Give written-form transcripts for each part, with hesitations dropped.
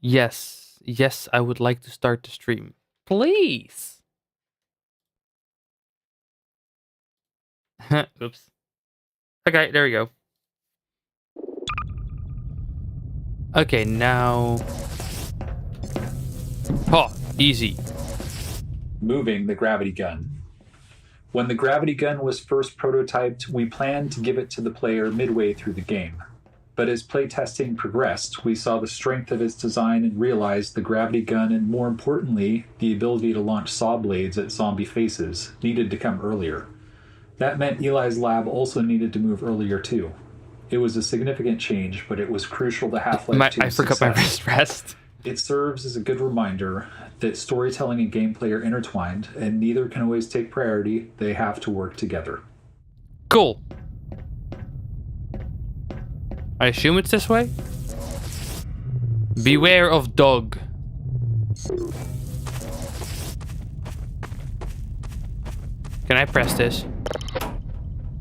Yes. Yes, I would like to start the stream. Please. Oops. Okay, there we go. Okay, now. Oh, easy. Moving the gravity gun. When the gravity gun was first prototyped, we planned to give it to the player midway through the game. But as playtesting progressed, we saw the strength of its design and realized the gravity gun and, more importantly, the ability to launch saw blades at zombie faces needed to come earlier. That meant Eli's lab also needed to move earlier too. It was a significant change, but it was crucial to Half-Life 2's I forgot my wrist rest. It serves as a good reminder that storytelling and gameplay are intertwined, and neither can always take priority. They have to work together. Cool. I assume it's this way? Beware of dog. Can I press this?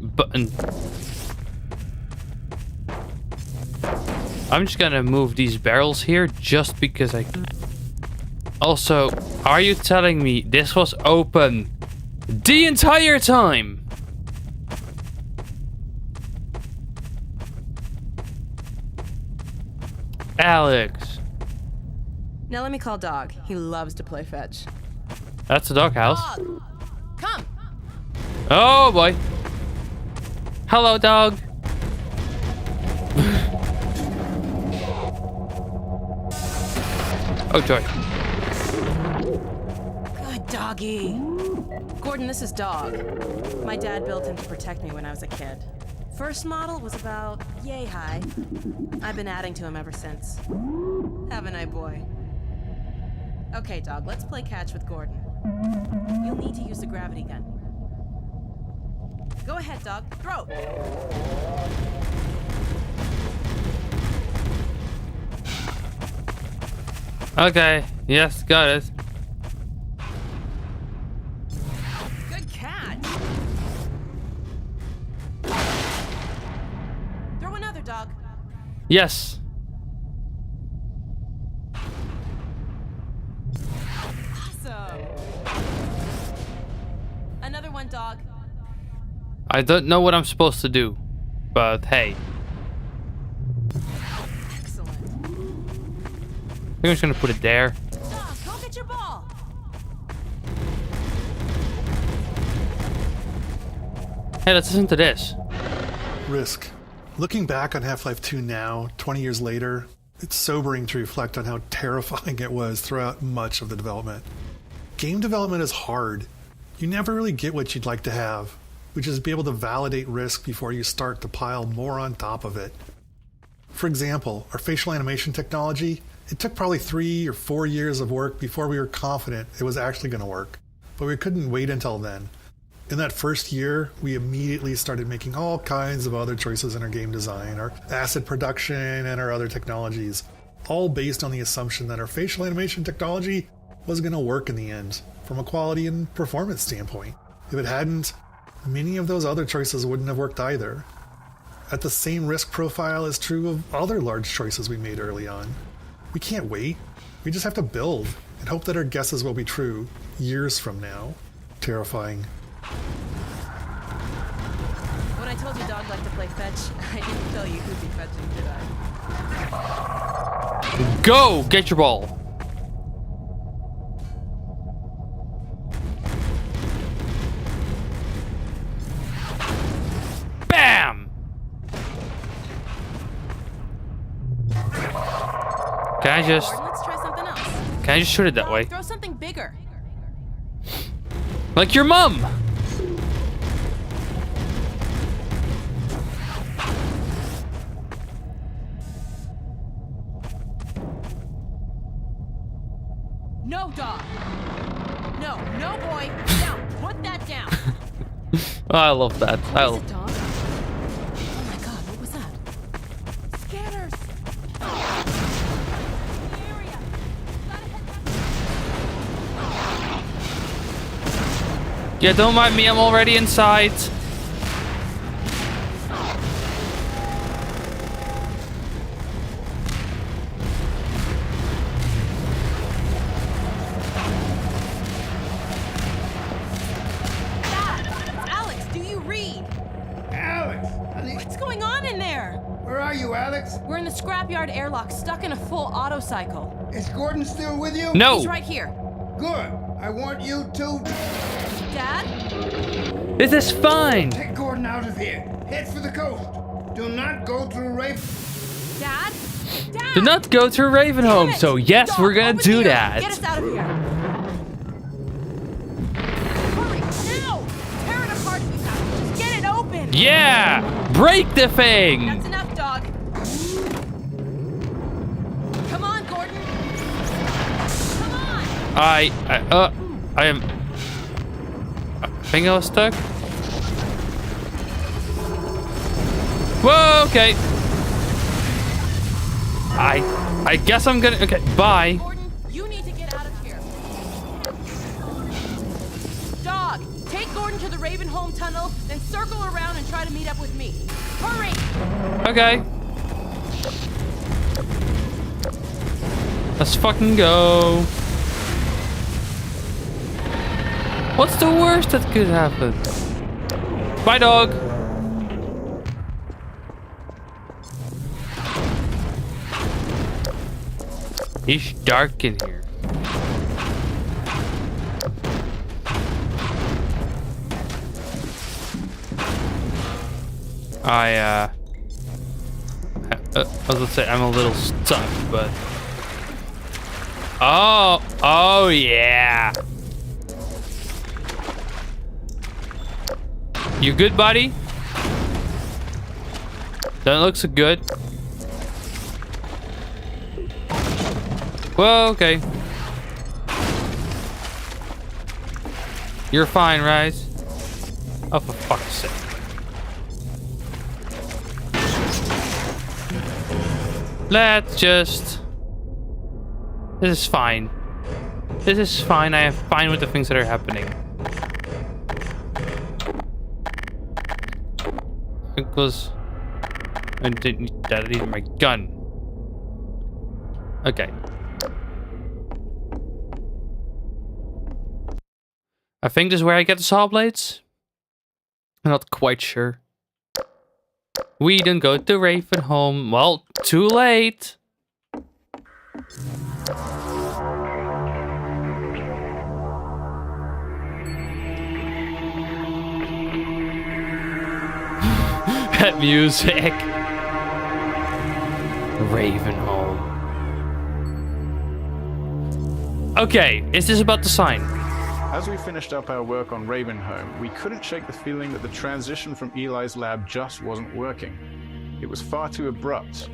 Button. I'm just gonna move these barrels here just because I... Also, are you telling me this was open the entire time? Alex. Now let me call Dog. He loves to play fetch. That's the doghouse. Dog! Come! Oh boy. Hello, dog. Oh joy. Good doggy. Gordon, this is Dog. My dad built him to protect me when I was a kid. First model was about yay high. I've been adding to him ever since. Haven't I, boy? Okay, Dog, let's play catch with Gordon. You'll need to use the gravity gun. Go ahead, Dog. Throw! Okay. Yes, got it. Good catch! Throw another, Dog. Yes. Awesome! Another one, Dog. I don't know what I'm supposed to do, but hey. Excellent. I think I'm just gonna put it there. Dog, go get your ball! Hey, let's listen to this. Risk. Looking back on Half-Life 2 now, 20 years later, it's sobering to reflect on how terrifying it was throughout much of the development. Game development is hard. You never really get what you'd like to have, which is be able to validate risk before you start to pile more on top of it. For example, our facial animation technology, it took probably 3 or 4 years of work before we were confident it was actually going to work, but we couldn't wait until then. In that first year, we immediately started making all kinds of other choices in our game design, our asset production, and our other technologies, all based on the assumption that our facial animation technology was going to work in the end, from a quality and performance standpoint. If it hadn't, many of those other choices wouldn't have worked either. At the same risk profile is true of other large choices we made early on. We can't wait. We just have to build and hope that our guesses will be true years from now. Terrifying. When I told you Dog liked to play fetch, I didn't tell you who'd be fetching, did I? Go! Get your ball. Bam! Can I just... Gordon, let's try something else. Can I just shoot it that Dog, way? throw something bigger. Like your mom! No, Dog. No, no, boy. Down. Put that down. Oh, I love that. I Is love... it Dog? Oh my God, what was that? Scanners. The area. Gotta head back. Yeah, don't mind me, I'm already inside. scrapyard airlock stuck in a full auto cycle. Is Gordon still with you? No! He's right here. Good. I want you to Dad? This is fine! take Gordon out of here. Head for the coast. Do not go through Raven. Dad? Dad! Do not go to Ravenholm, so yes, Dog, we're gonna open do the air. that. Get us out of here. Hurry, now! Tear it apart if you have to. Just get it open. Yeah! Break the thing! That's enough, dog. Come on, Gordon. Come on. I am... I think I was stuck. Whoa, okay. I guess I'm gonna... Okay, bye. Gordon, you need to get out of here. Dog, take Gordon to the Ravenholm tunnel, then circle around and try to meet up with me. Hurry! Okay. Let's fucking go. What's the worst that could happen? Bye, dog. It's dark in here. I was gonna say I'm a little stuck, but oh yeah. You good, buddy? Don't look so good. Well, okay. You're fine, right? Oh, for fuck's sake. Let's just... This is fine. This is fine. I am fine with the things that are happening. Because I didn't need that. I needed my gun. Okay. I think this is where I get the saw blades. I'm not quite sure. We don't go to Ravenholm. Well, too late. That music. Ravenholm. Okay, is this about the sign? As we finished up our work on Ravenholm, we couldn't shake the feeling that the transition from Eli's lab just wasn't working. It was far too abrupt.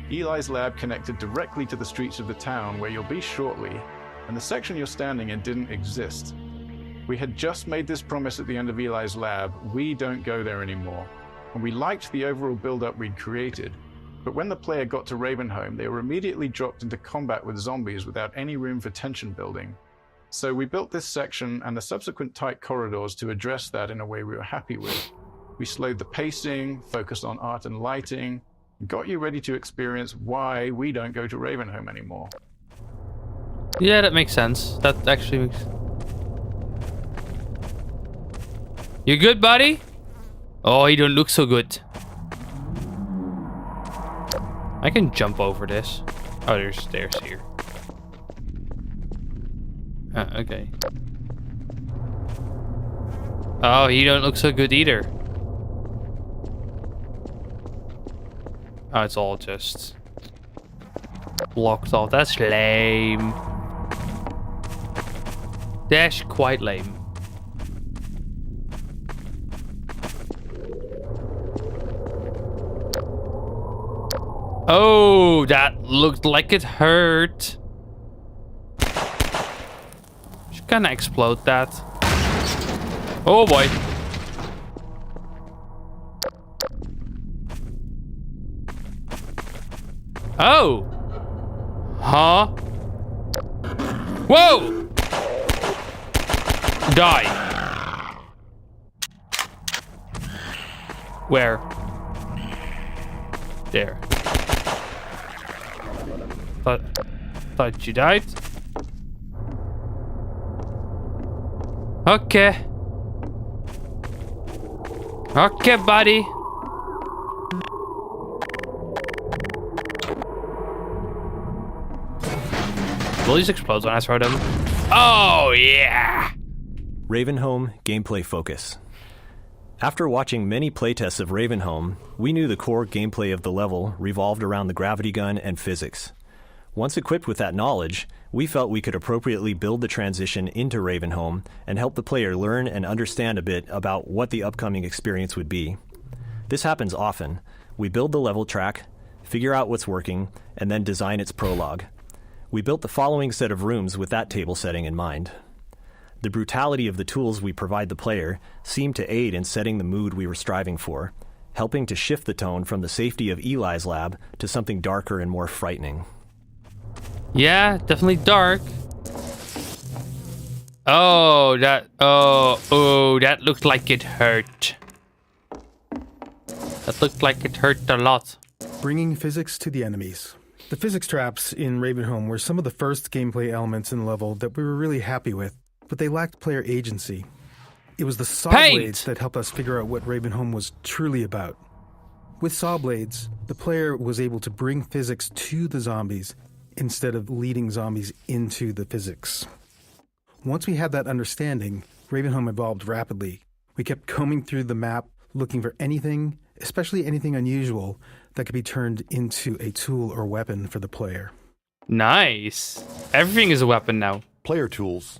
Eli's lab connected directly to the streets of the town where you'll be shortly, and the section you're standing in didn't exist. We had just made this promise at the end of Eli's lab: we don't go there anymore. And we liked the overall build-up we'd created, but when the player got to Ravenholm, they were immediately dropped into combat with zombies without any room for tension building. So we built this section and the subsequent tight corridors to address that in a way we were happy with. We slowed the pacing, focused on art and lighting, and got you ready to experience why we don't go to Ravenholm anymore. Yeah, that makes sense. That actually makes... You good, buddy? Oh, you don't look so good. I can jump over this. Oh, there's stairs here. Okay. Oh, you don't look so good either. Oh, it's all just blocked off. That's lame. That's quite lame. Oh, that looked like it hurt. Should kind of explode that. Oh boy. Oh. Huh? Whoa. Die. Where? There. Thought you died. Okay. Okay, buddy. Will these explode when I throw them? Oh, yeah! Ravenholm Gameplay Focus. After watching many playtests of Ravenholm, we knew the core gameplay of the level revolved around the gravity gun and physics. Once equipped with that knowledge, we felt we could appropriately build the transition into Ravenholm and help the player learn and understand a bit about what the upcoming experience would be. This happens often. We build the level track, figure out what's working, and then design its prologue. We built the following set of rooms with that table setting in mind. The brutality of the tools we provide the player seemed to aid in setting the mood we were striving for, helping to shift the tone from the safety of Eli's lab to something darker and more frightening. Yeah, definitely dark. Oh, that looked like it hurt. That looked like it hurt a lot. Bringing physics to the enemies. The physics traps in Ravenholm were some of the first gameplay elements in the level that we were really happy with, but they lacked player agency. It was the saw blades that helped us figure out what Ravenholm was truly about. With saw blades, the player was able to bring physics to the zombies instead of leading zombies into the physics. Once we had that understanding, Ravenholm evolved rapidly. We kept combing through the map, looking for anything, especially anything unusual, that could be turned into a tool or weapon for the player. Nice. Everything is a weapon now. Player tools.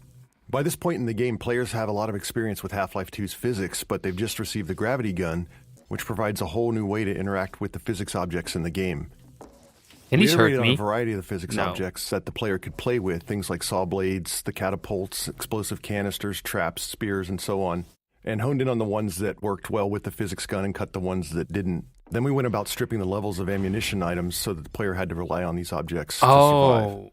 By this point in the game, players have a lot of experience with Half-Life 2's physics, but they've just received the gravity gun, which provides a whole new way to interact with the physics objects in the game. And he's hurt on me. a variety of the physics objects that the player could play with, things like saw blades, the catapults, explosive canisters, traps, spears, and so on, and honed in on the ones that worked well with the physics gun and cut the ones that didn't. Then we went about stripping the levels of ammunition items so that the player had to rely on these objects to survive.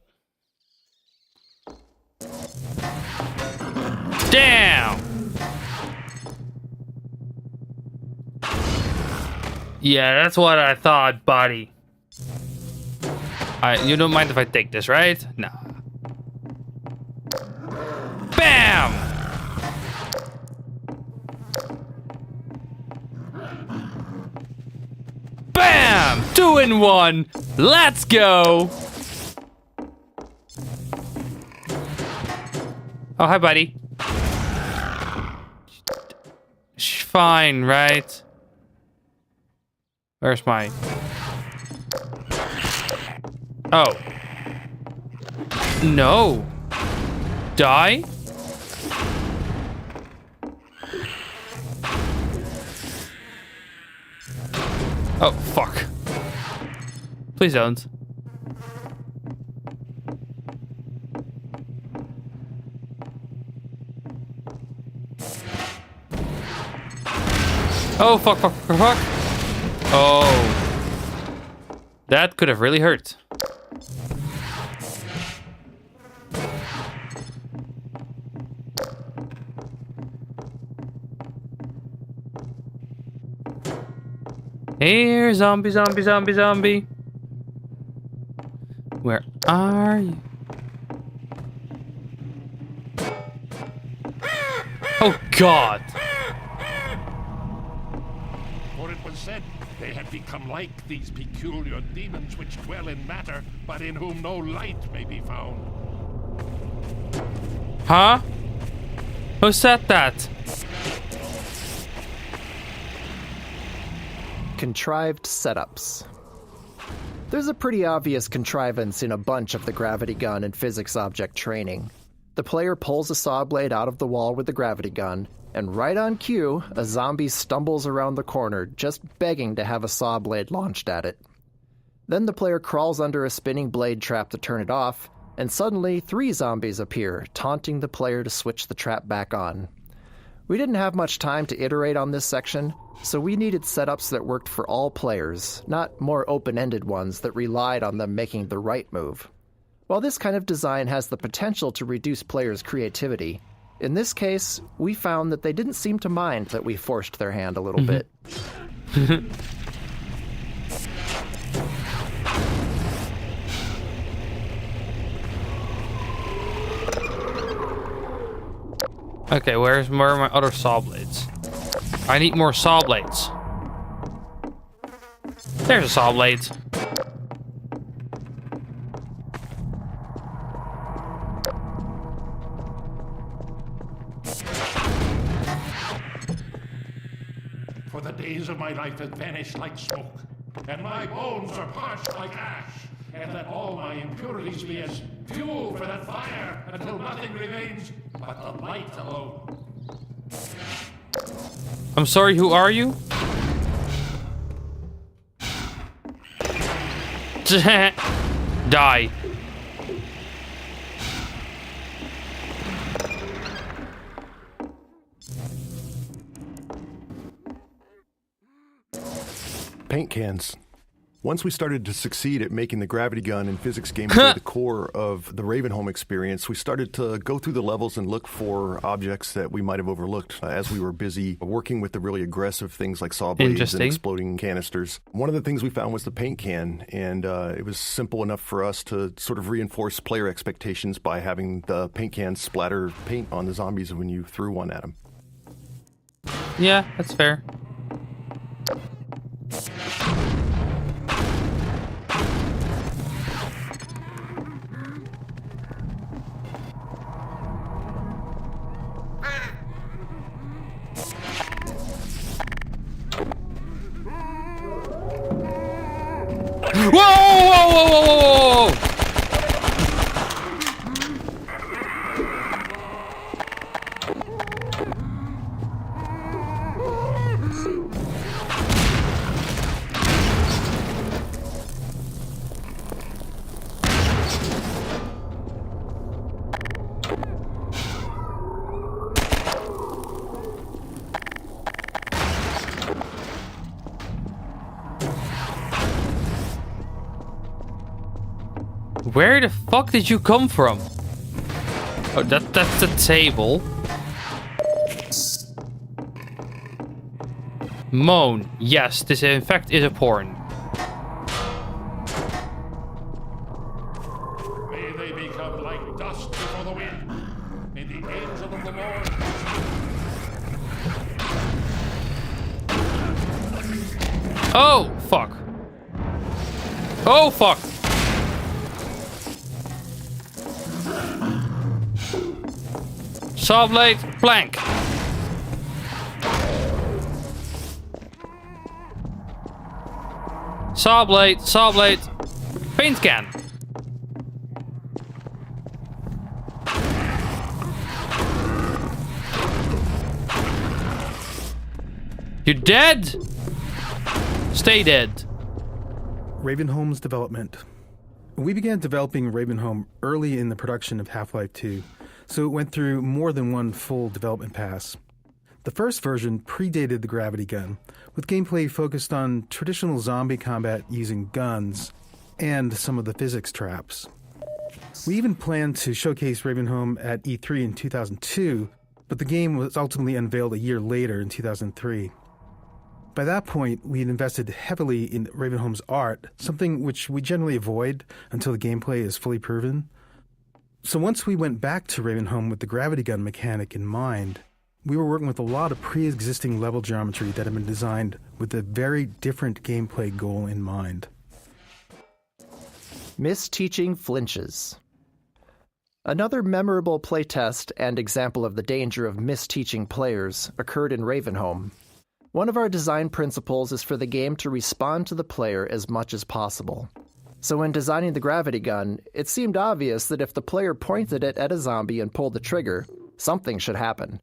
Damn! Yeah, that's what I thought, buddy. You don't mind if I take this, right? No. Bam! Bam! 2 in 1. Let's go! Oh, hi, buddy. Fine, right? Where's my... Oh. No. Die? Oh, fuck. Please don't. Oh, fuck, fuck, fuck, fuck. Oh. That could have really hurt. Here, zombie, zombie, zombie, zombie. Where are you? Oh, God. For it was said they had become like these peculiar demons which dwell in matter, but in whom no light may be found. Huh? Who said that? Contrived setups. There's a pretty obvious contrivance in a bunch of the gravity gun and physics object training. The player pulls a saw blade out of the wall with the gravity gun, and right on cue, a zombie stumbles around the corner, just begging to have a saw blade launched at it. Then the player crawls under a spinning blade trap to turn it off, and suddenly 3 zombies appear, taunting the player to switch the trap back on. We didn't have much time to iterate on this section, so we needed setups that worked for all players, not more open-ended ones that relied on them making the right move. While this kind of design has the potential to reduce players' creativity, in this case, we found that they didn't seem to mind that we forced their hand a little bit. Okay, where are my other saw blades? I need more saw blades. There's a saw blade. days of my life have vanished like smoke, and my bones are parched like ash, and let all my impurities be as fuel for that fire until nothing remains but the light alone. I'm sorry, who are you? Die. Paint cans. Once we started to succeed at making the gravity gun and physics gameplay the core of the Ravenholm experience, we started to go through the levels and look for objects that we might have overlooked as we were busy working with the really aggressive things like saw blades and exploding canisters. One of the things we found was the paint can, and it was simple enough for us to sort of reinforce player expectations by having the paint can splatter paint on the zombies when you threw one at them. Yeah, that's fair. Whoa, whoa, whoa, whoa, whoa, whoa! Where the fuck did you come from? Oh, that's the table. Moan. Yes, this in fact is a porn. May they become like dust before the wind. May the angel of the Lord. Oh, fuck. Oh, fuck. Saw blade, plank. Saw blade, paint can. You're dead? Stay dead. Ravenholm's development. We began developing Ravenholm early in the production of Half-Life 2. So it went through more than one full development pass. The first version predated the gravity gun, with gameplay focused on traditional zombie combat using guns and some of the physics traps. We even planned to showcase Ravenholm at E3 in 2002, but the game was ultimately unveiled a year later in 2003. By that point, we had invested heavily in Ravenholm's art, something which we generally avoid until the gameplay is fully proven. So once we went back to Ravenholm with the gravity gun mechanic in mind, we were working with a lot of pre-existing level geometry that had been designed with a very different gameplay goal in mind. Misteaching flinches. Another memorable playtest and example of the danger of misteaching players occurred in Ravenholm. One of our design principles is for the game to respond to the player as much as possible. So when designing the gravity gun, it seemed obvious that if the player pointed it at a zombie and pulled the trigger, something should happen.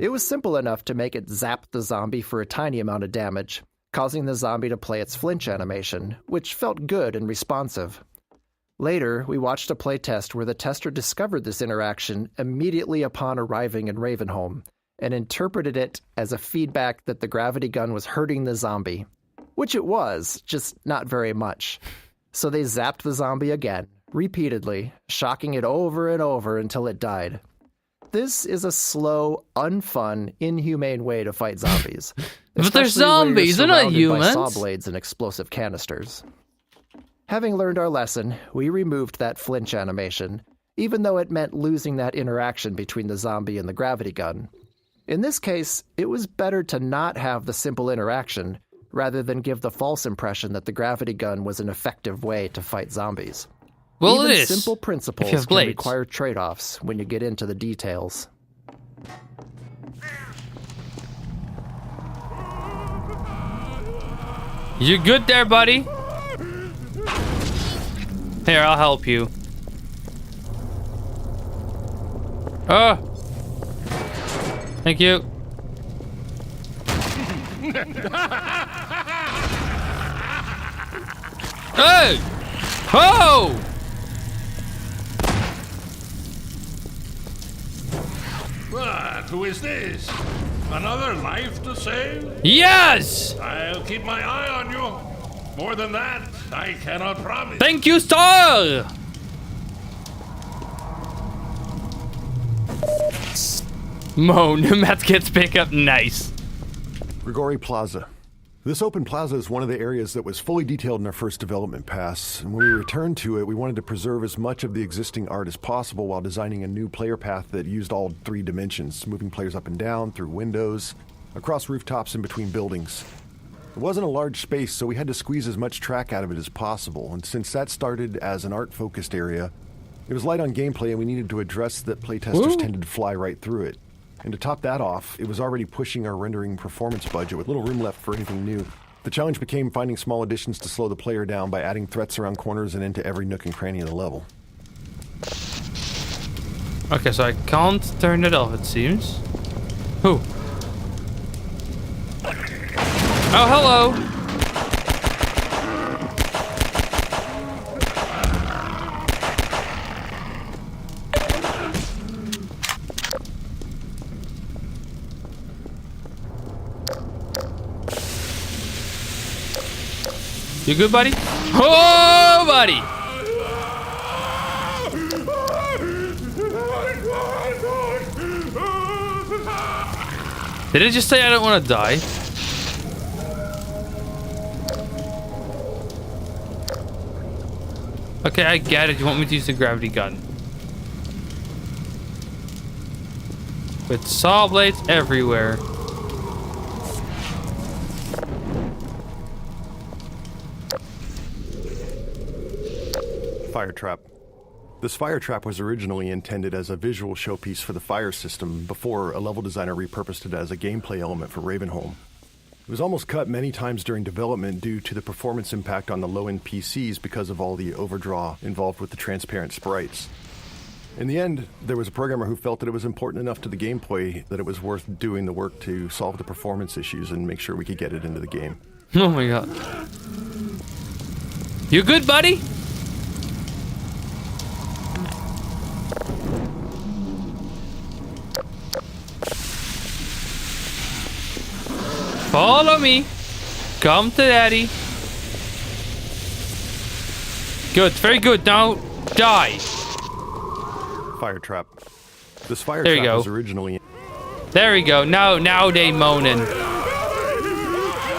It was simple enough to make it zap the zombie for a tiny amount of damage, causing the zombie to play its flinch animation, which felt good and responsive. Later, we watched a playtest where the tester discovered this interaction immediately upon arriving in Ravenholm, and interpreted it as a feedback that the gravity gun was hurting the zombie. Which it was, just not very much. So they zapped the zombie again, repeatedly, shocking it over and over until it died. This is a slow, unfun, inhumane way to fight zombies. But they're zombies, they're not humans. By saw blades and explosive canisters. Having learned our lesson, we removed that flinch animation, even though it meant losing that interaction between the zombie and the gravity gun. In this case, it was better to not have the simple interaction, rather than give the false impression that the gravity gun was an effective way to fight zombies. Well, Even it is. simple principles can require trade-offs when you get into the details. You good there, buddy? Here, I'll help you. Oh! Thank you. Hey! Ho! What? Who is this? Another life to save? Yes! I'll keep my eye on you. More than that, I cannot promise. Thank you, sir! Moan, medkits pick up, nice. Grigori Plaza. This open plaza is one of the areas that was fully detailed in our first development pass, and when we returned to it, we wanted to preserve as much of the existing art as possible while designing a new player path that used all 3 dimensions, moving players up and down, through windows, across rooftops, and between buildings. It wasn't a large space, so we had to squeeze as much track out of it as possible, and since that started as an art-focused area, it was light on gameplay and we needed to address that playtesters tended to fly right through it. And to top that off, it was already pushing our rendering performance budget with little room left for anything new. The challenge became finding small additions to slow the player down by adding threats around corners and into every nook and cranny of the level. Okay, so I can't turn it off, it seems. Who? Oh, hello! You good, buddy? Oh, buddy! Did it just say I don't want to die? Okay, I get it. You want me to use the gravity gun. With saw blades everywhere. Fire trap. This fire trap was originally intended as a visual showpiece for the fire system before a level designer repurposed it as a gameplay element for Ravenholm. It was almost cut many times during development due to the performance impact on the low-end PCs because of all the overdraw involved with the transparent sprites. In the end, there was a programmer who felt that it was important enough to the gameplay that it was worth doing the work to solve the performance issues and make sure we could get it into the game. Oh my god. You good, buddy? Follow me. Come to daddy. Good, very good. Now die. Fire trap. This fire there trap was originally... There we go. Now they moaning.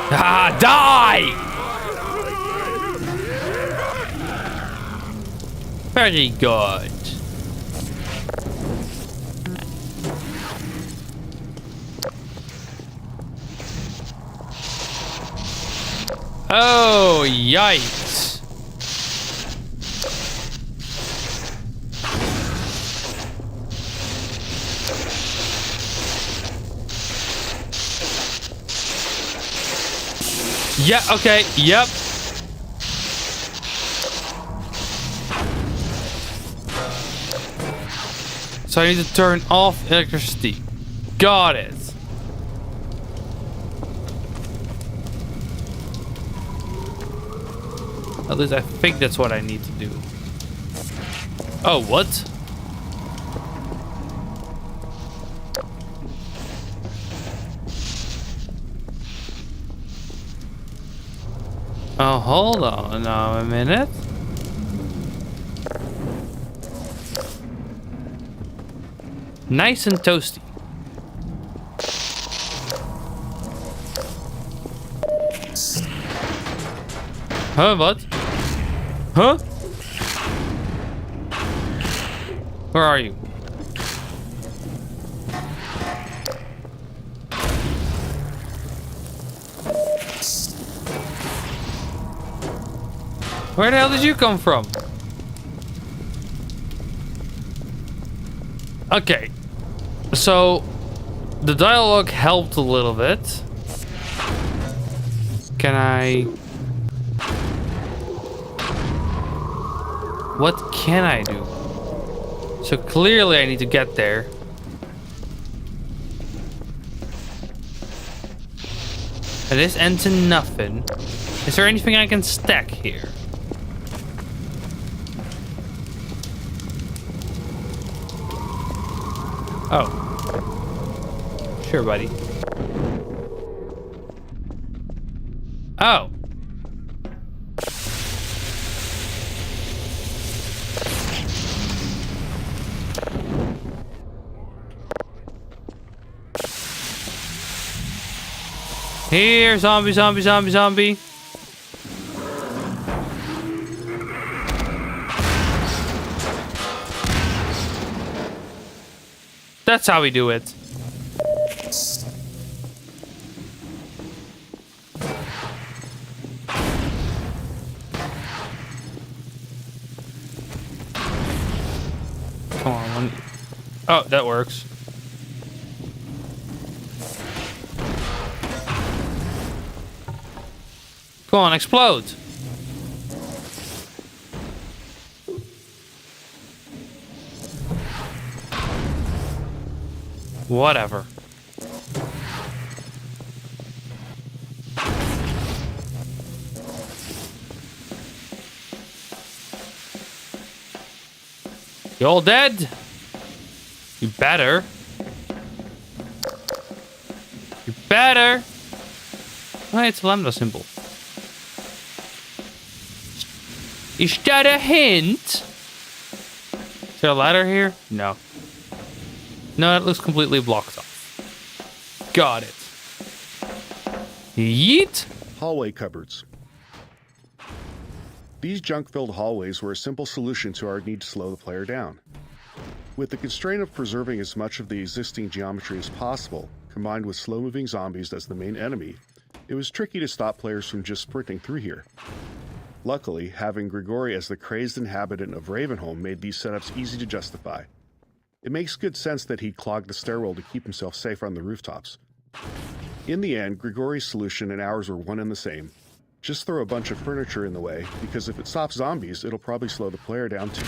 Ah, die! Very good. Oh, yikes. Yeah, okay, yep. So I need to turn off electricity. Got it. At least I think that's what I need to do. Oh, what? Oh, hold on now a minute. Nice and toasty. Huh, what? Huh? Where are you? Where the hell did you come from? Okay. So, the dialogue helped a little bit. Can I What can I do? So clearly I need to get there. And this ends in nothing. Is there anything I can stack here? Oh. Sure, buddy. Oh. Here, zombie, zombie, zombie, zombie. That's how we do it. Come on. Oh, that works. Come on, explode. Whatever. You all dead? You better. You better. Oh, it's a lambda symbol. Is that a hint? Is there a ladder here? No. No, it looks completely blocked off. Got it. Yeet. Hallway cupboards. These junk-filled hallways were a simple solution to our need to slow the player down. With the constraint of preserving as much of the existing geometry as possible, combined with slow-moving zombies as the main enemy, it was tricky to stop players from just sprinting through here. Luckily, having Grigori as the crazed inhabitant of Ravenholm made these setups easy to justify. It makes good sense that he clogged the stairwell to keep himself safe on the rooftops. In the end, Grigori's solution and ours were one and the same. Just throw a bunch of furniture in the way, because if it stops zombies, it'll probably slow the player down too.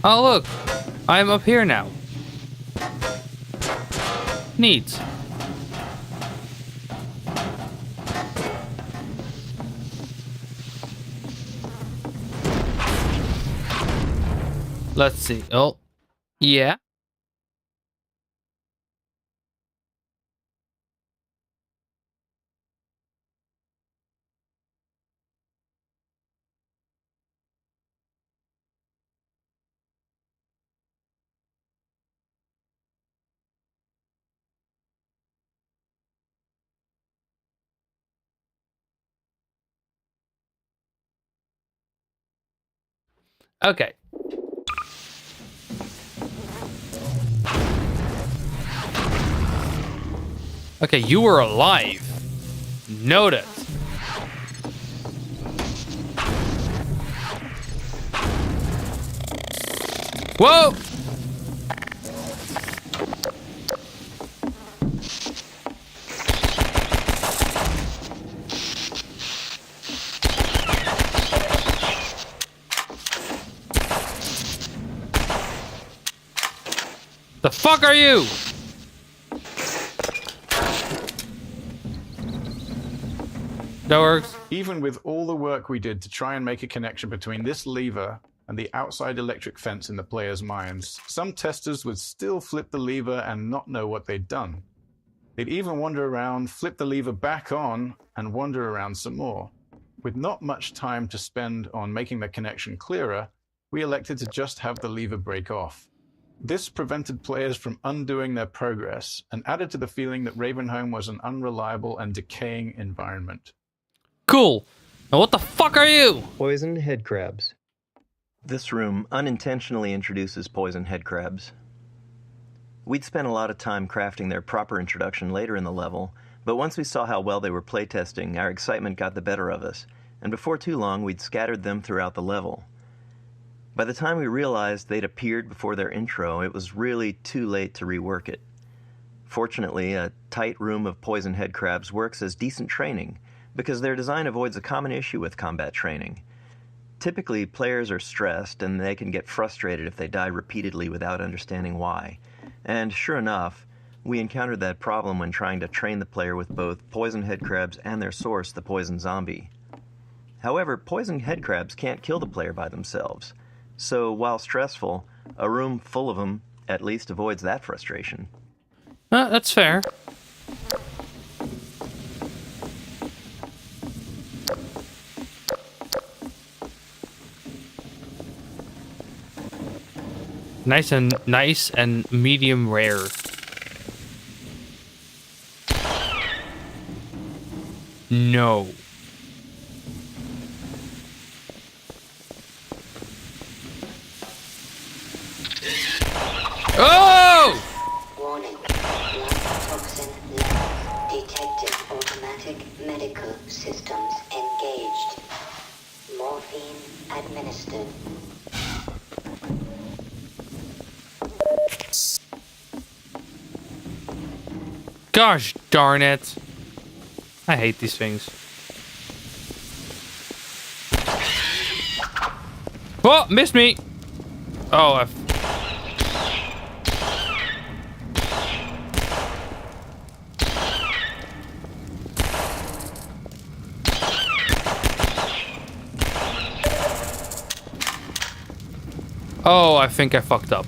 Oh look, I'm up here now. Neat. Let's see. Oh, yeah. Okay. Okay, you were alive. Noted. Whoa! The fuck are you? That works. Even with all the work we did to try and make a connection between this lever and the outside electric fence in the players' minds, some testers would still flip the lever and not know what they'd done. They'd even wander around, flip the lever back on, and wander around some more. With not much time to spend on making the connection clearer, we elected to just have the lever break off. This prevented players from undoing their progress and added to the feeling that Ravenholm was an unreliable and decaying environment. Cool. Now what the fuck are you? Poisoned head crabs. This room unintentionally introduces poisoned head crabs. We'd spent a lot of time crafting their proper introduction later in the level, but once we saw how well they were playtesting, our excitement got the better of us, and before too long we'd scattered them throughout the level. By the time we realized they'd appeared before their intro, it was really too late to rework it. Fortunately, a tight room of poison headcrabs works as decent training, because their design avoids a common issue with combat training. Typically, players are stressed and they can get frustrated if they die repeatedly without understanding why. And sure enough, we encountered that problem when trying to train the player with both poison headcrabs and their source, the poison zombie. However, poison headcrabs can't kill the player by themselves, so while stressful, a room full of them at least avoids that frustration. That's fair. Nice and medium rare. No. Oh! Warning. Blood toxin levels detected. Automatic medical systems engaged. Morphine administered. Gosh darn it. I hate these things. Oh, missed me. Oh, I think I fucked up.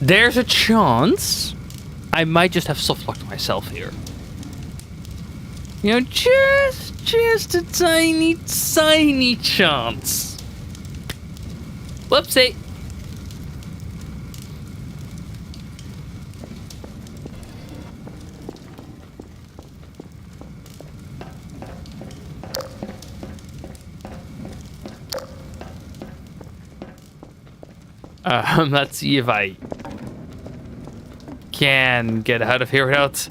There's a chance I might just have softlocked myself here. You know, just a tiny chance. Whoopsie. Let's see if I can get out of here without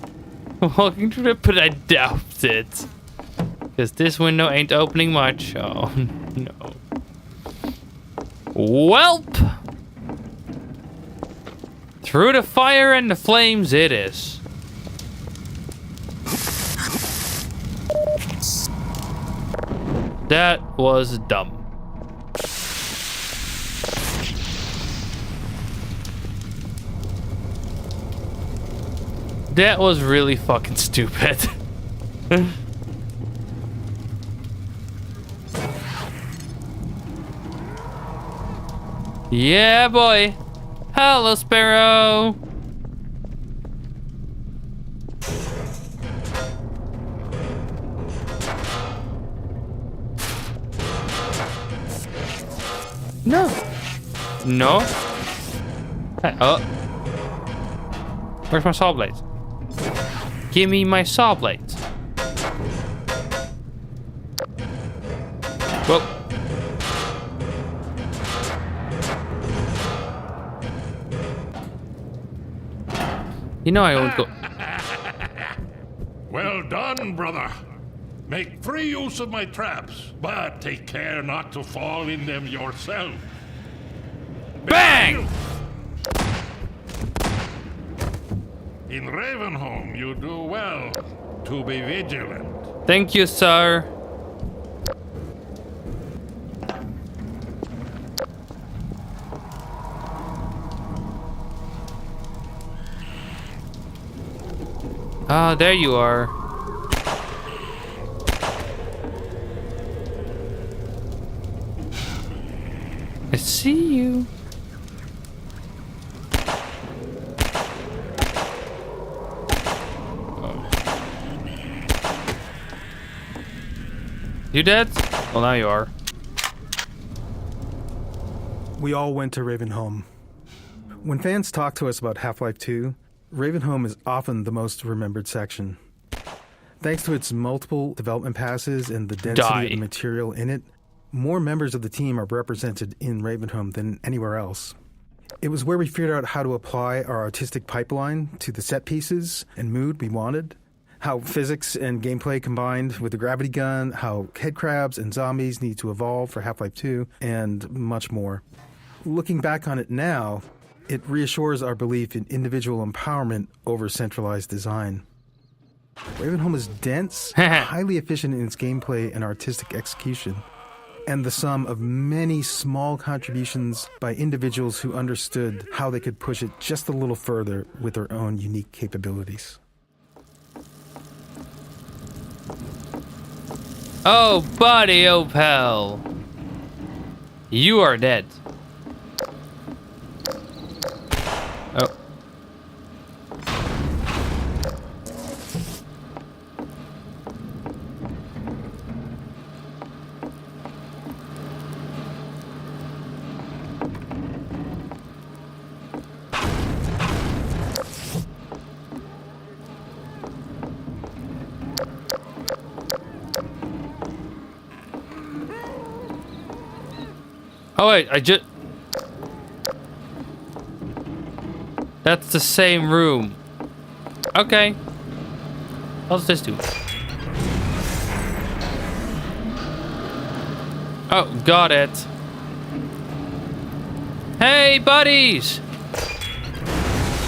walking through it, but I doubt it. Because this window ain't opening much. Oh, no. Welp! Through the fire and the flames it is. That was dumb. That was really fucking stupid. Yeah, boy. Hello, Sparrow. No. No. Hey, oh. Where's my saw blades? Give me my saw blades. Whoa. You know I won't go. Well done, brother. Make free use of my traps, but take care not to fall in them yourself. Bang! In Ravenholm, you do well to be vigilant. Thank you, sir. Ah, there you are. I see you. You dead? Well, now you are. We all went to Ravenholm. When fans talk to us about Half-Life 2, Ravenholm is often the most remembered section. Thanks to its multiple development passes and the density of the material in it, more members of the team are represented in Ravenholm than anywhere else. It was where we figured out how to apply our artistic pipeline to the set pieces and mood we wanted, how physics and gameplay combined with the gravity gun, how headcrabs and zombies need to evolve for Half-Life 2, and much more. Looking back on it now, It reassures our belief in individual empowerment over centralized design. Ravenholm is dense, highly efficient in its gameplay and artistic execution, and the sum of many small contributions by individuals who understood how they could push it just a little further with their own unique capabilities. Oh, buddy, oh, pal. You are dead. Oh. Oh wait, that's the same room. Okay. What's this do? Oh, got it. Hey, buddies!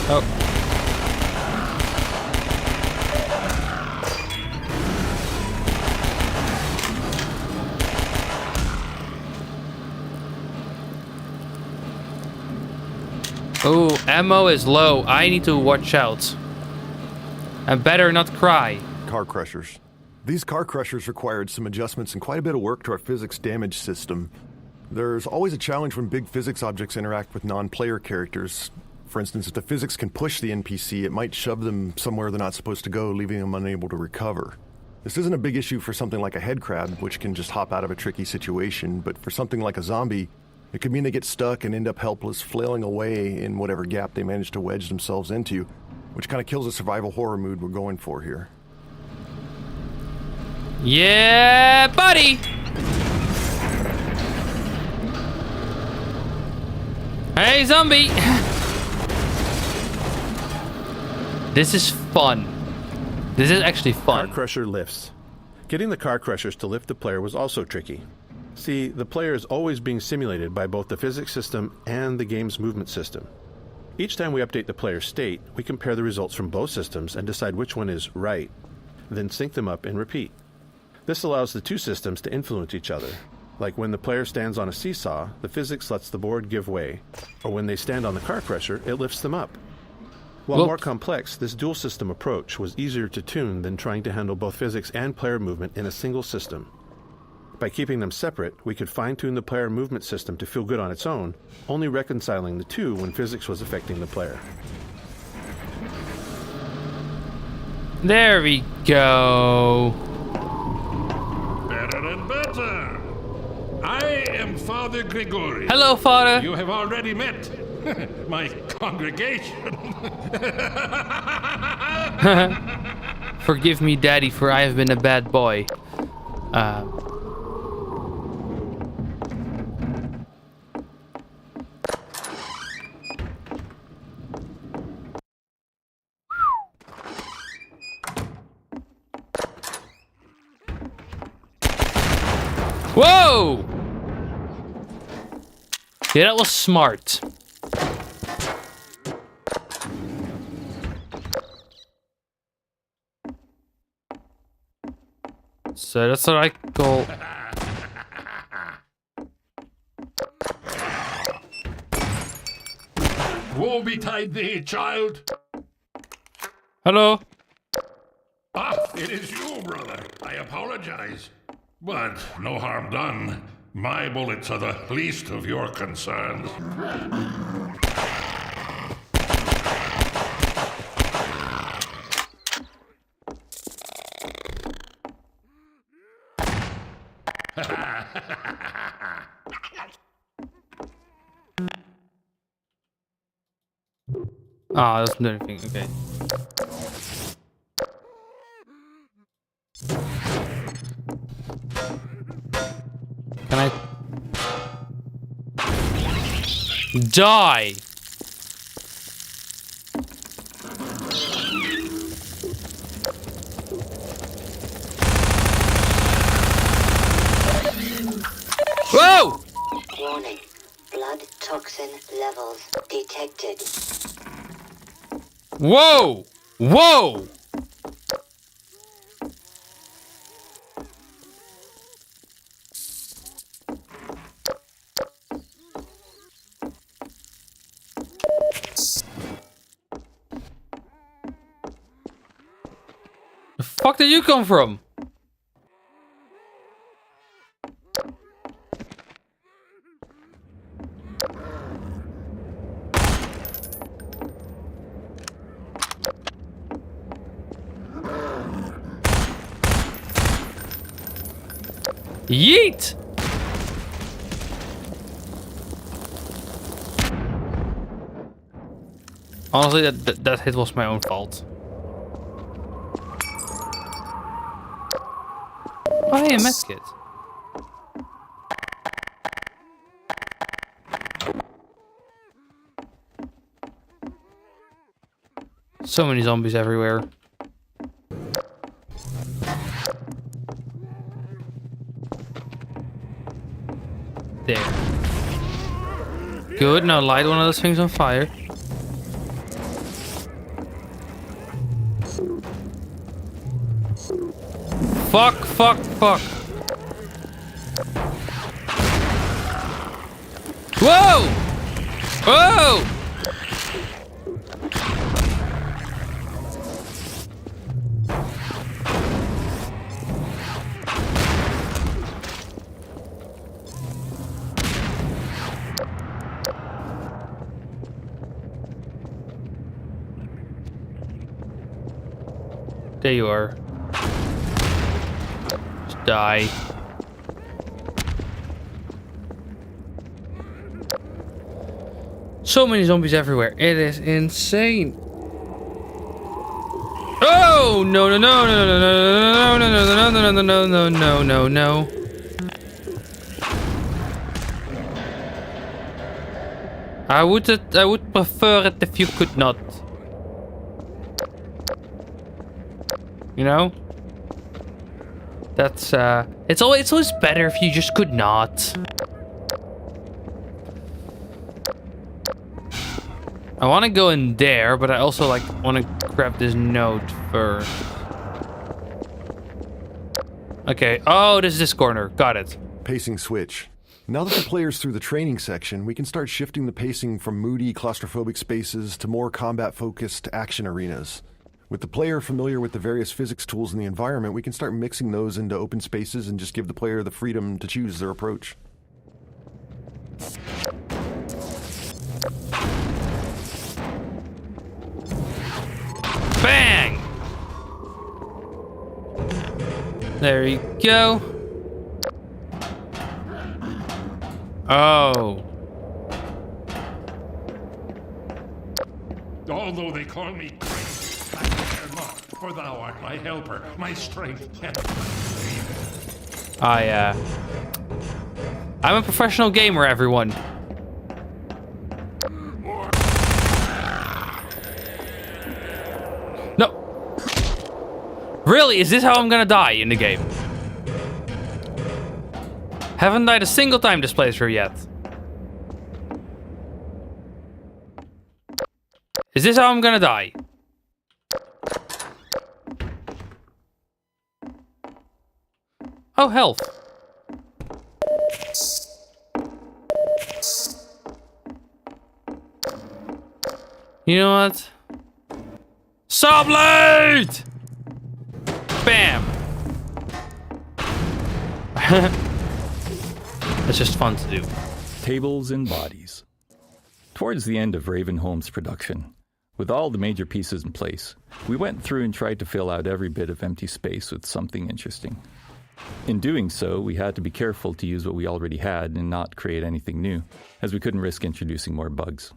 Oh. Oh, ammo is low. I need to watch out. I better not cry. Car crushers. These car crushers required some adjustments and quite a bit of work to our physics damage system. There's always a challenge when big physics objects interact with non-player characters. For instance, if the physics can push the NPC, it might shove them somewhere they're not supposed to go, leaving them unable to recover. This isn't a big issue for something like a head crab, which can just hop out of a tricky situation, but for something like a zombie, it could mean they get stuck and end up helpless, flailing away in whatever gap they manage to wedge themselves into, which kind of kills the survival horror mood we're going for here. Yeah, buddy! Hey, zombie! This is fun. This is actually fun. Car crusher lifts. Getting the car crushers to lift the player was also tricky. See, the player is always being simulated by both the physics system and the game's movement system. Each time we update the player's state, we compare the results from both systems and decide which one is right, then sync them up and repeat. This allows the two systems to influence each other. Like when the player stands on a seesaw, the physics lets the board give way, or when they stand on the car crusher, it lifts them up. While more complex, this dual system approach was easier to tune than trying to handle both physics and player movement in a single system. By keeping them separate, we could fine-tune the player movement system to feel good on its own, only reconciling the two when physics was affecting the player. There we go. Better and better. I am Father Grigori. Hello, Father. You have already met my congregation. Forgive me, Daddy, for I have been a bad boy. Whoa! Yeah, that was smart. So that's what I call... Woe betide thee, child. Hello? Ah, it is you, brother. I apologize. But no harm done. My bullets are the least of your concerns. Ah, that's not anything. Okay. Can I die? Warning. Blood toxin levels detected. Whoa! Whoa! The fuck did you come from? Yeet! Honestly, that hit was my own fault. Oh, hey, a medkit. So many zombies everywhere. There. Good, now light one of those things on fire. Fuck, fuck, fuck. Whoa! Whoa! There you are. Just die. So many zombies everywhere. It is insane. Oh no no no no no no no no no no no no no no no no. I would prefer it if you could not. You know? That's it's always better if you just could not. I want to go in there, but I also want to grab this note first. Okay. Oh, this is this corner. Got it. Pacing switch. Now that the player's through the training section, we can start shifting the pacing from moody, claustrophobic spaces to more combat-focused action arenas. With the player familiar with the various physics tools in the environment, we can start mixing those into open spaces and just give the player the freedom to choose their approach. Bang! There you go. Oh. Although they call me Christ, I care not, for thou art my helper, my strength, and I'm a professional gamer, everyone. No. Really? Is this how I'm gonna die in the game? Haven't died a single time this playthrough yet. Is this how I'm gonna die? Oh, health. You know what? Saw blade! Bam! It's just fun to do. Tables and bodies. Towards the end of Ravenholm's production, with all the major pieces in place, we went through and tried to fill out every bit of empty space with something interesting. In doing so, we had to be careful to use what we already had and not create anything new, as we couldn't risk introducing more bugs.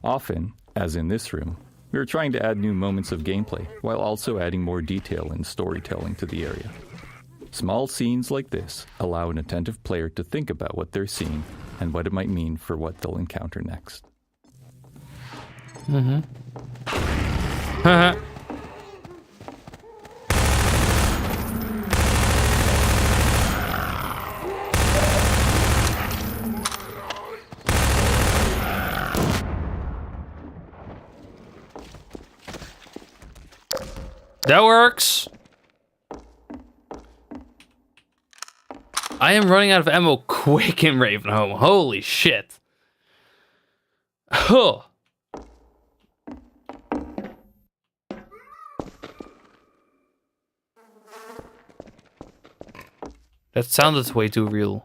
Often, as in this room, we were trying to add new moments of gameplay, while also adding more detail and storytelling to the area. Small scenes like this allow an attentive player to think about what they're seeing and what it might mean for what they'll encounter next. Mm-hmm. That works. I am running out of ammo quick in Ravenholm. Holy shit. Huh. That sounded way too real.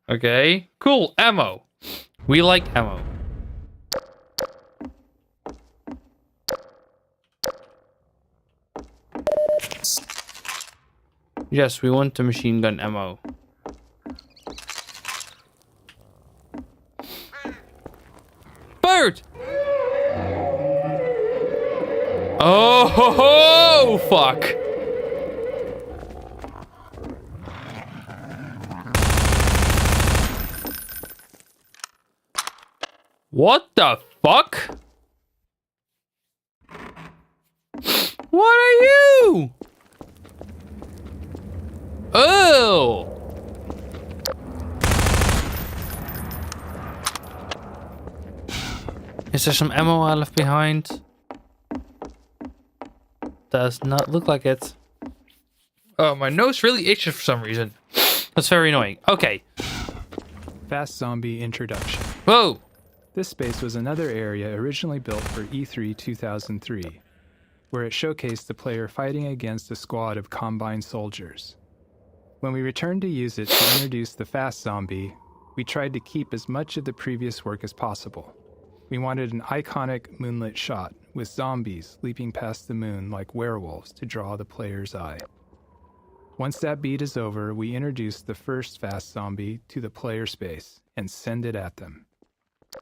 Okay, cool. Ammo. We like ammo. Yes, we want the machine gun ammo. Bird! Oh, ho, ho, fuck. What the fuck? What are you? Oh! Is there some ammo I left behind? Does not look like it. Oh, my nose really itches for some reason. That's very annoying. Okay. Fast Zombie Introduction. Whoa! This space was another area originally built for E3 2003, where it showcased the player fighting against a squad of Combine soldiers. When we returned to use it to introduce the Fast Zombie, we tried to keep as much of the previous work as possible. We wanted an iconic moonlit shot with zombies leaping past the moon like werewolves to draw the player's eye. Once that beat is over, we introduce the first Fast Zombie to the player space and send it at them.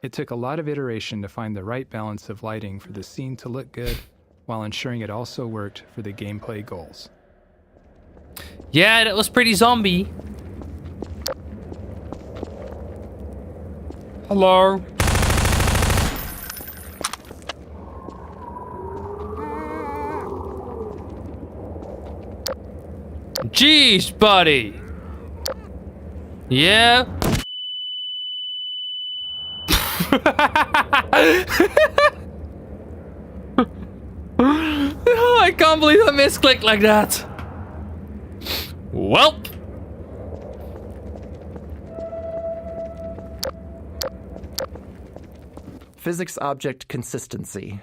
It took a lot of iteration to find the right balance of lighting for the scene to look good while ensuring it also worked for the gameplay goals. Yeah, that was pretty zombie. Hello. Jeez, buddy. Yeah. Oh, I can't believe I misclicked like that. Welp. Physics object consistency.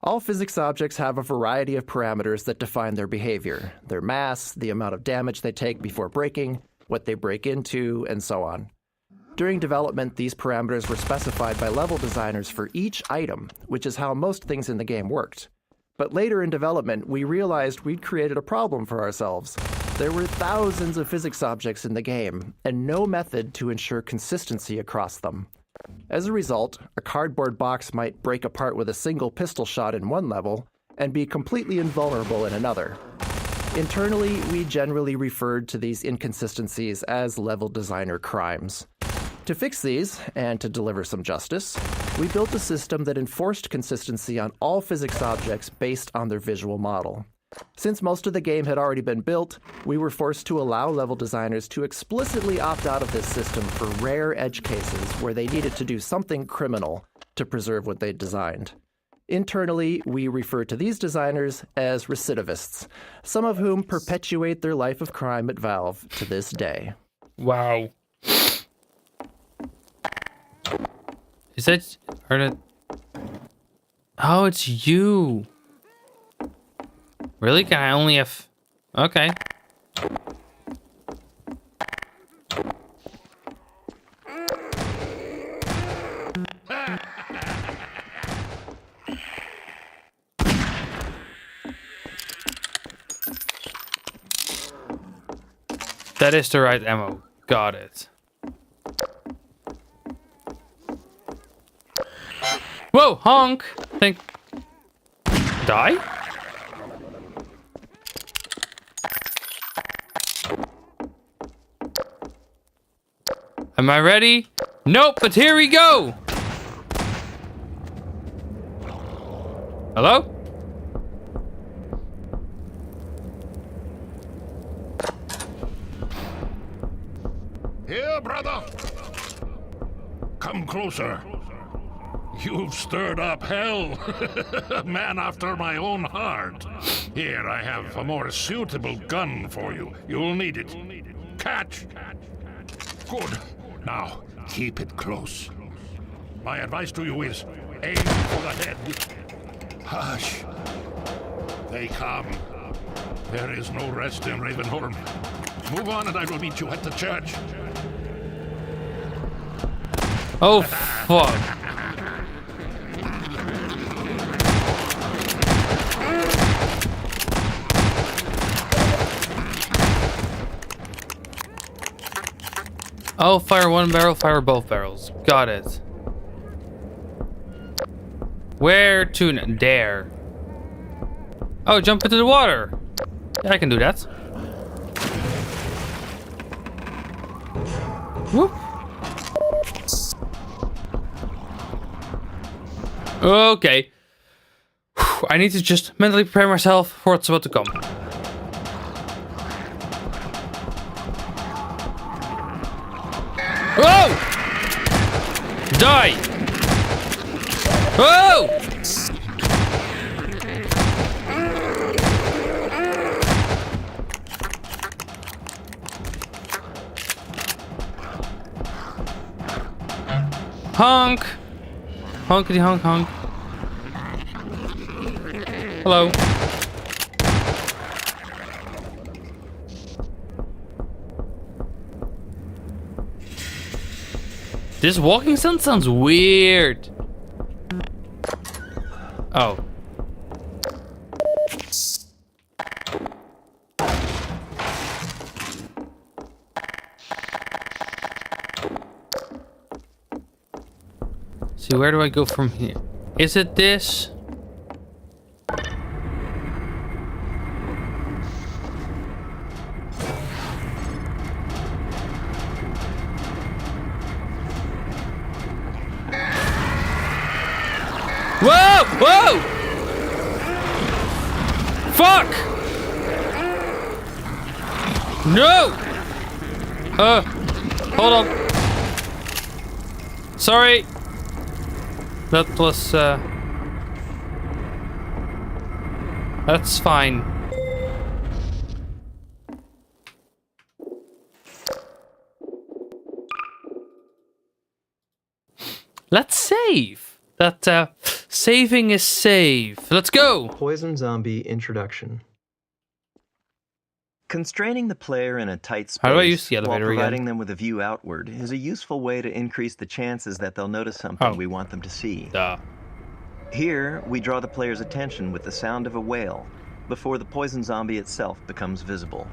All physics objects have a variety of parameters that define their behavior, their mass, the amount of damage they take before breaking, what they break into, and so on. During development, these parameters were specified by level designers for each item, which is how most things in the game worked. But later in development, we realized we'd created a problem for ourselves. There were thousands of physics objects in the game, and no method to ensure consistency across them. As a result, a cardboard box might break apart with a single pistol shot in one level, and be completely invulnerable in another. Internally, we generally referred to these inconsistencies as level designer crimes. To fix these, and to deliver some justice, we built a system that enforced consistency on all physics objects based on their visual model. Since most of the game had already been built, we were forced to allow level designers to explicitly opt out of this system for rare edge cases where they needed to do something criminal to preserve what they'd designed. Internally, we refer to these designers as recidivists, some of whom perpetuate their life of crime at Valve to this day. Wow. Is that... Oh, it's you. Really? Can I only have... Okay. That is the right ammo. Got it. Whoa, honk! Think... Die? Am I ready? Nope, but here we go! Hello? Here, brother. Come closer. You've stirred up hell. A man after my own heart. Here, I have a more suitable gun for you. You'll need it. Catch! Good. Now, keep it close. My advice to you is aim for the head. Hush. They come. There is no rest in Ravenholm. Move on and I will meet you at the church. Oh, fuck. Oh, fire one barrel, fire both barrels. Got it. Where to there? Oh, jump into the water. Yeah, I can do that. Whoop. Okay. I need to just mentally prepare myself for what's about to come. Whoa! Die! Whoa! Honk! Honkity honk honk. Hello. This walking sound sounds weird. Oh. See, where do I go from here? Is it this? Whoa! Whoa! Fuck! No! Hold on. Sorry. That was, that's fine. Let's save. That, saving is safe. Let's go. Poison zombie introduction. Constraining the player in a tight space How do I use the elevator while providing again? them with a view outward is a useful way to increase the chances that they'll notice something we want them to see. Duh. Here, we draw the player's attention with the sound of a whale before the poison zombie itself becomes visible.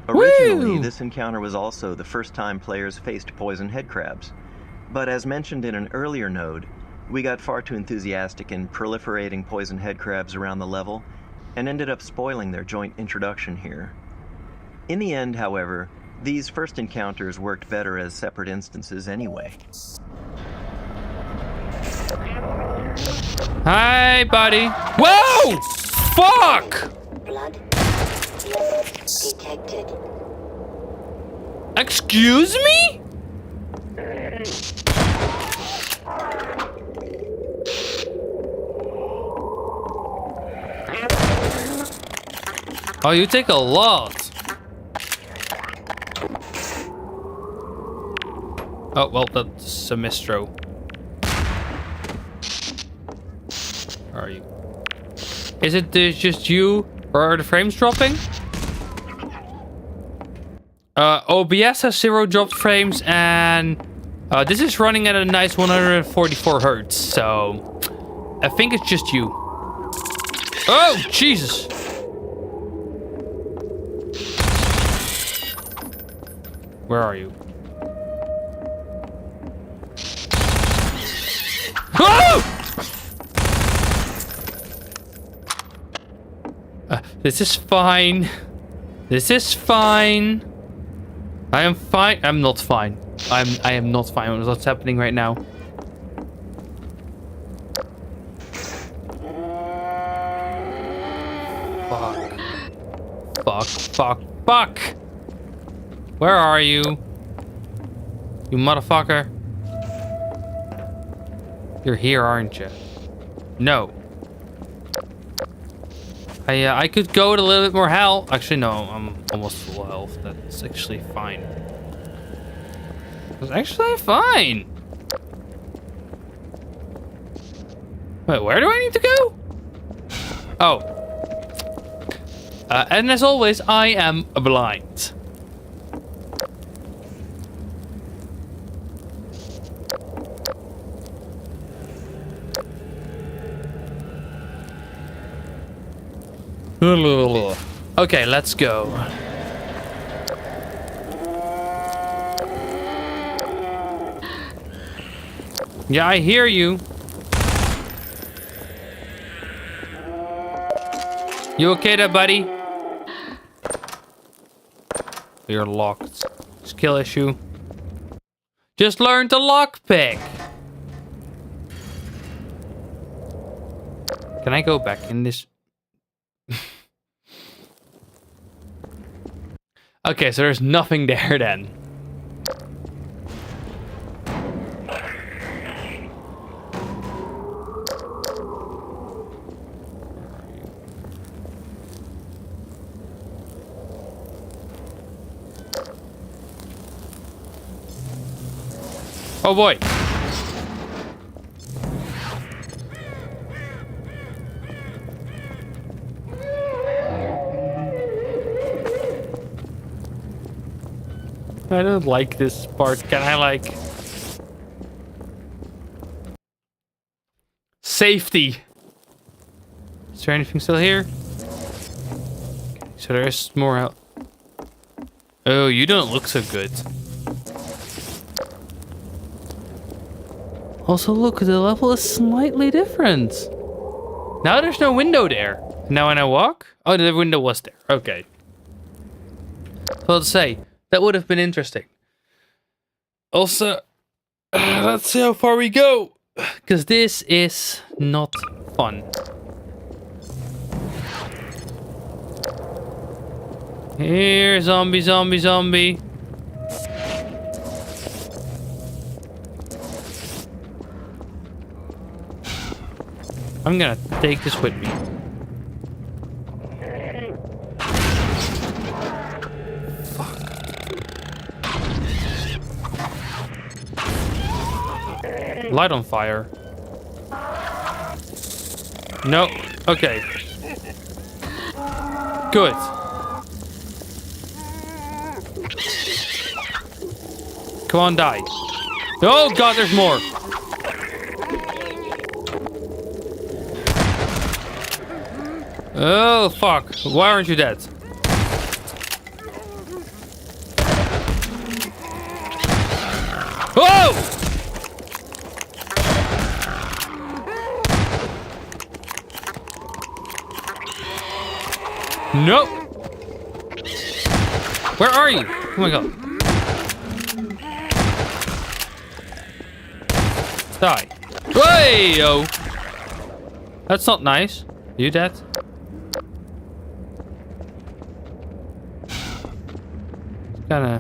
Originally, this encounter was also the first time players faced poison headcrabs, but as mentioned in an earlier node, we got far too enthusiastic in proliferating poison headcrabs around the level and ended up spoiling their joint introduction here. In the end, however, these first encounters worked better as separate instances anyway. Hi, buddy. Whoa! Fuck! Blood detected. Excuse me? Oh, you take a lot. Oh, well, that's a Mistro. Where are you? Is it just you, or are the frames dropping? OBS has 0 dropped frames, and this is running at a nice 144 hertz, so I think it's just you. Oh, Jesus! Where are you? Oh! This is fine. This is fine. I am fine. I'm not fine. I am not fine with what's happening right now. Fuck. Where are you? You motherfucker. You're here, aren't you? No. I could go with a little bit more health. Actually, no, I'm almost full health. That's actually fine. That's actually fine. Wait, where do I need to go? Oh. And as always, I am blind. Okay, let's go. Yeah, I hear you. You okay there, buddy? You're locked. Skill issue. Just learn to lockpick. Can I go back in this? Okay, so there's nothing there then. Oh boy. I don't like this part. Can I like... Safety. Is there anything still here? Okay, so there's more out. Oh, you don't look so good. Also, look, the level is slightly different. Now there's no window there. Now when I walk... Oh, the window was there. Okay. Well, to say, that would have been interesting. Also, let's see how far we go. Because this is not fun. Here, zombie, zombie, zombie. I'm gonna take this with me. Fuck. Light on fire. No. Okay. Good. Come on, die. Oh god, there's more. Oh, fuck. Why aren't you dead? Whoa! Nope. Where are you? Oh my god. Die. Whoa! That's not nice. You dead? Kinda.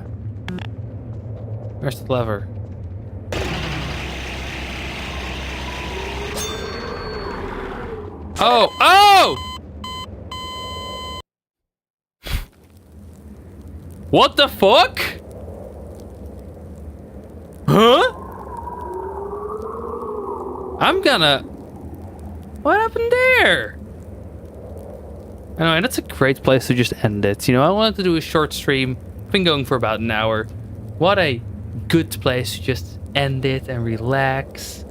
Where's the lever? Oh! Oh! What the fuck? Huh? I'm gonna... What happened there? Anyway, that's a great place to just end it. You know, I wanted to do a short stream. Been going for about an hour. What a good place to just end it and relax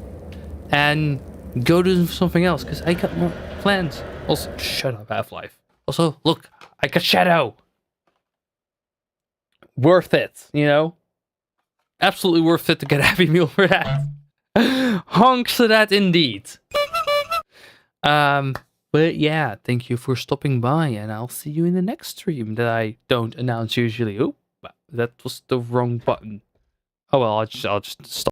and go do something else because I got more plans. Also, shut up, Half-Life. Also, look, I got Shadow. Worth it, you know? Absolutely worth it to get a Happy Meal for that. Honks to that indeed. But yeah, thank you for stopping by, and I'll see you in the next stream that I don't announce usually. Oh, that was the wrong button. Oh well, I'll just stop.